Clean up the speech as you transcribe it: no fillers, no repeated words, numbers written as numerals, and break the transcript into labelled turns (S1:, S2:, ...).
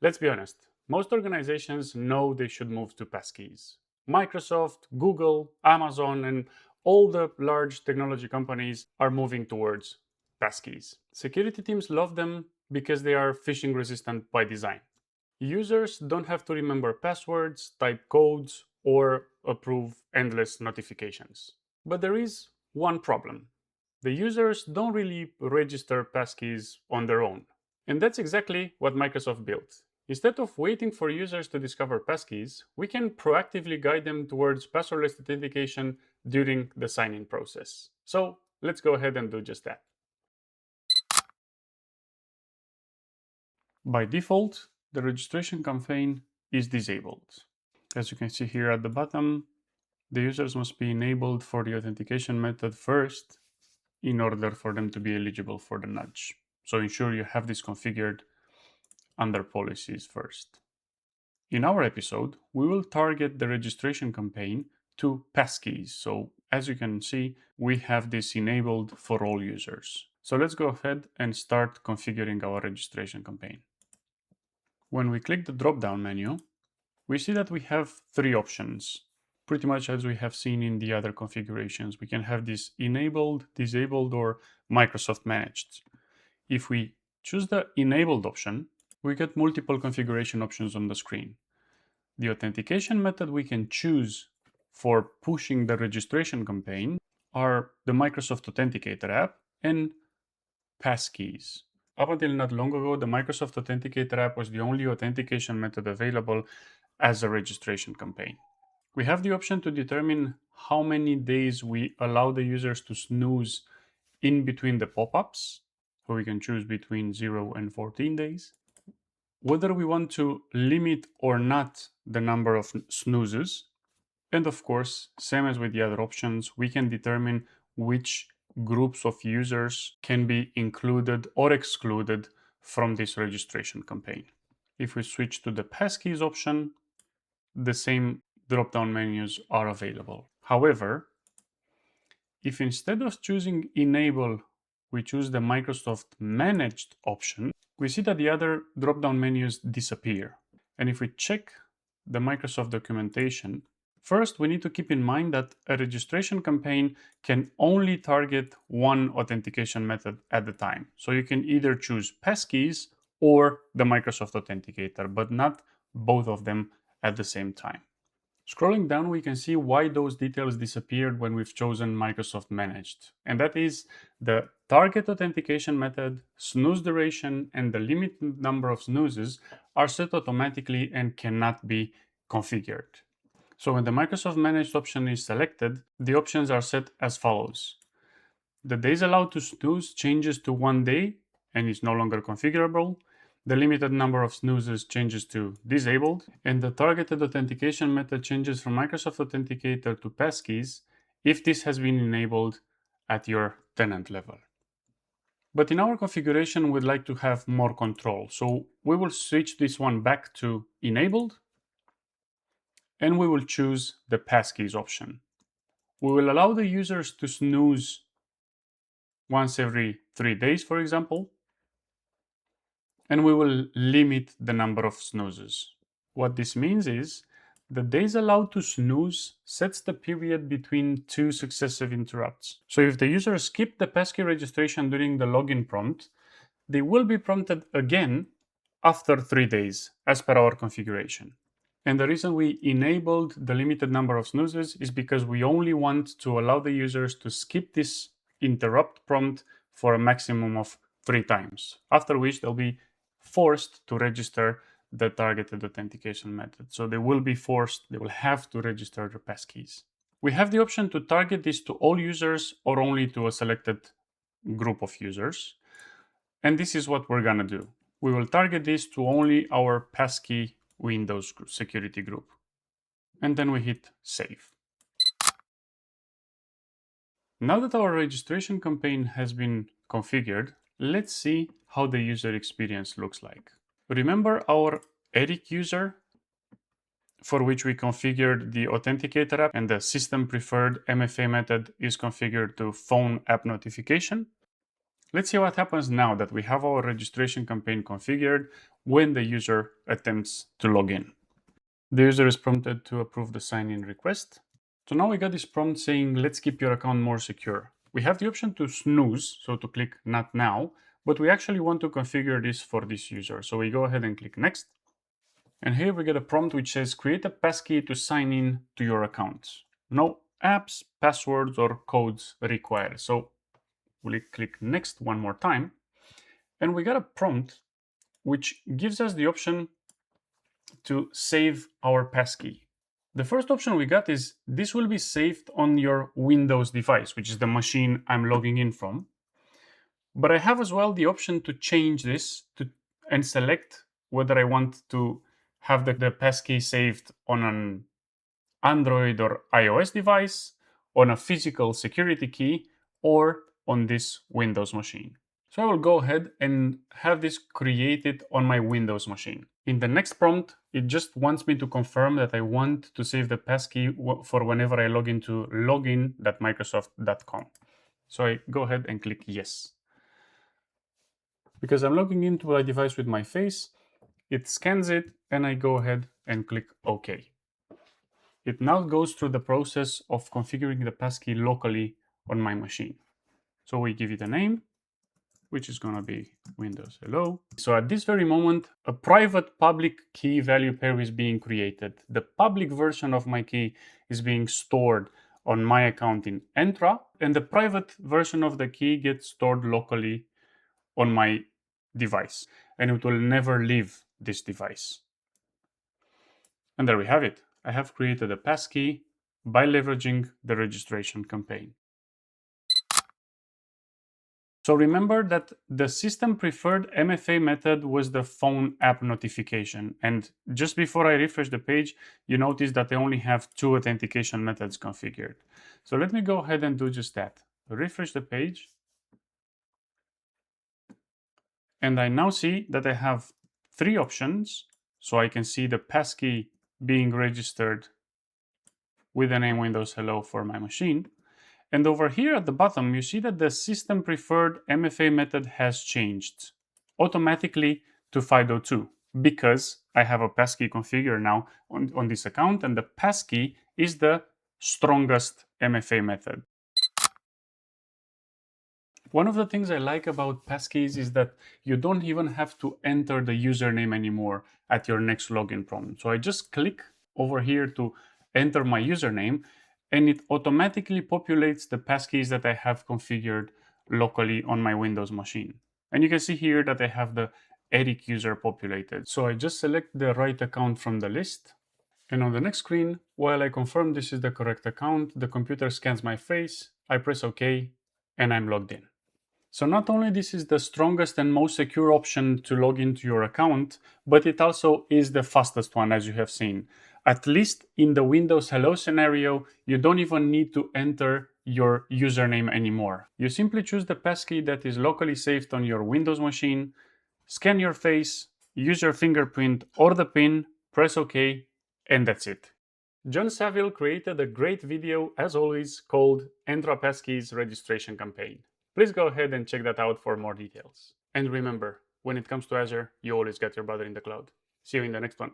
S1: Let's be honest, most organizations know they should move to Passkeys. Microsoft, Google, Amazon, and all the large technology companies are moving towards Passkeys. Security teams love them because they are phishing resistant by design. Users don't have to remember passwords, type codes, or approve endless notifications. But there is one problem. The users don't really register passkeys on their own. And that's exactly what Microsoft built. Instead of waiting for users to discover passkeys, we can proactively guide them towards passwordless authentication during the sign-in process. So let's go ahead and do just that. By default, the registration campaign is disabled. As you can see here at the bottom, the users must be enabled for the authentication method first in order for them to be eligible for the nudge. So ensure you have this configured under policies first. In our episode, we will target the registration campaign to Passkeys. So as you can see, we have this enabled for all users. So let's go ahead and start configuring our registration campaign. When we click the drop-down menu, we see that we have three options. Pretty much as we have seen in the other configurations, we can have this enabled, disabled, or Microsoft managed. If we choose the enabled option, we get multiple configuration options on the screen. The authentication method we can choose for pushing the registration campaign are the Microsoft Authenticator app and Passkeys. Up until not long ago, the Microsoft Authenticator app was the only authentication method available as a registration campaign. We have the option to determine how many days we allow the users to snooze in between the pop-ups. So we can choose between 0 and 14 days. Whether we want to limit or not the number of snoozes. And of course, same as with the other options, we can determine which groups of users can be included or excluded from this registration campaign. If we switch to the Passkeys option, the same drop-down menus are available. However, if instead of choosing Enable, we choose the Microsoft Managed option, we see that the other drop-down menus disappear. And if we check the Microsoft documentation, first we need to keep in mind that a registration campaign can only target one authentication method at a time. So you can either choose Passkeys or the Microsoft Authenticator, but not both of them at the same time. Scrolling down, we can see why those details disappeared when we've chosen Microsoft Managed. And that is the target authentication method, snooze duration, and the limited number of snoozes are set automatically and cannot be configured. So when the Microsoft Managed option is selected, the options are set as follows. The days allowed to snooze changes to 1 day and is no longer configurable. The limited number of snoozes changes to disabled, and the targeted authentication method changes from Microsoft Authenticator to Passkeys if this has been enabled at your tenant level. But in our configuration, we'd like to have more control. So we will switch this one back to enabled, and we will choose the Passkeys option. We will allow the users to snooze once every 3 days, for example, and we will limit the number of snoozes. What this means is the days allowed to snooze sets the period between two successive interrupts. So if the user skipped the passkey registration during the login prompt, they will be prompted again after 3 days as per our configuration. And the reason we enabled the limited number of snoozes is because we only want to allow the users to skip this interrupt prompt for a maximum of 3 times, after which they'll be forced to register the targeted authentication method. So they will have to register their passkeys. We have the option to target this to all users or only to a selected group of users. And this is what we're gonna do. We will target this to only our Passkey Windows security group. And then we hit save. Now that our registration campaign has been configured, let's see how the user experience looks like. Remember our Eric user for which we configured the Authenticator app and the system preferred MFA method is configured to phone app notification? Let's see what happens now that we have our registration campaign configured when the user attempts to log in. The user is prompted to approve the sign-in request. So now we got this prompt saying, let's keep your account more secure. We have the option to snooze, so to click not now, but we actually want to configure this for this user. So we go ahead and click next. And here we get a prompt which says, create a passkey to sign in to your account. No apps, passwords, or codes required. So we'll click next one more time. And we got a prompt which gives us the option to save our passkey. The first option we got is this will be saved on your Windows device, which is the machine I'm logging in from. But I have as well the option to change this and select whether I want to have the passkey saved on an Android or iOS device, on a physical security key, or on this Windows machine. So I will go ahead and have this created on my Windows machine. In the next prompt, it just wants me to confirm that I want to save the passkey for whenever I log into login.microsoft.com. So I go ahead and click yes. Because I'm logging into a device with my face, it scans it and I go ahead and click OK. It now goes through the process of configuring the passkey locally on my machine. So we give it a name, which is going to be Windows Hello. So at this very moment, a private public key value pair is being created. The public version of my key is being stored on my account in Entra, and the private version of the key gets stored locally on my device, and it will never leave this device. And there we have it. I have created a passkey by leveraging the registration campaign. So remember that the system preferred MFA method was the phone app notification. And just before I refresh the page, you notice that I only have 2 authentication methods configured. So let me go ahead and do just that. Refresh the page. And I now see that I have 3 options. So I can see the passkey being registered with the name Windows Hello for my machine. And over here at the bottom, you see that the system preferred MFA method has changed automatically to FIDO2 because I have a passkey configured now on this account, and the passkey is the strongest MFA method. One of the things I like about Passkeys is that you don't even have to enter the username anymore at your next login prompt. So I just click over here to enter my username, and it automatically populates the passkeys that I have configured locally on my Windows machine. And you can see here that I have the Eric user populated. So I just select the right account from the list. And on the next screen, while I confirm this is the correct account, the computer scans my face, I press OK, and I'm logged in. So not only this is the strongest and most secure option to log into your account, but it also is the fastest one, as you have seen. At least in the Windows Hello scenario, you don't even need to enter your username anymore. You simply choose the passkey that is locally saved on your Windows machine, scan your face, use your fingerprint or the PIN, press OK, and that's it. John Saville created a great video, as always, called Entra Passkeys Registration Campaign. Please go ahead and check that out for more details. And remember, when it comes to Azure, you always get your brother in the cloud. See you in the next one.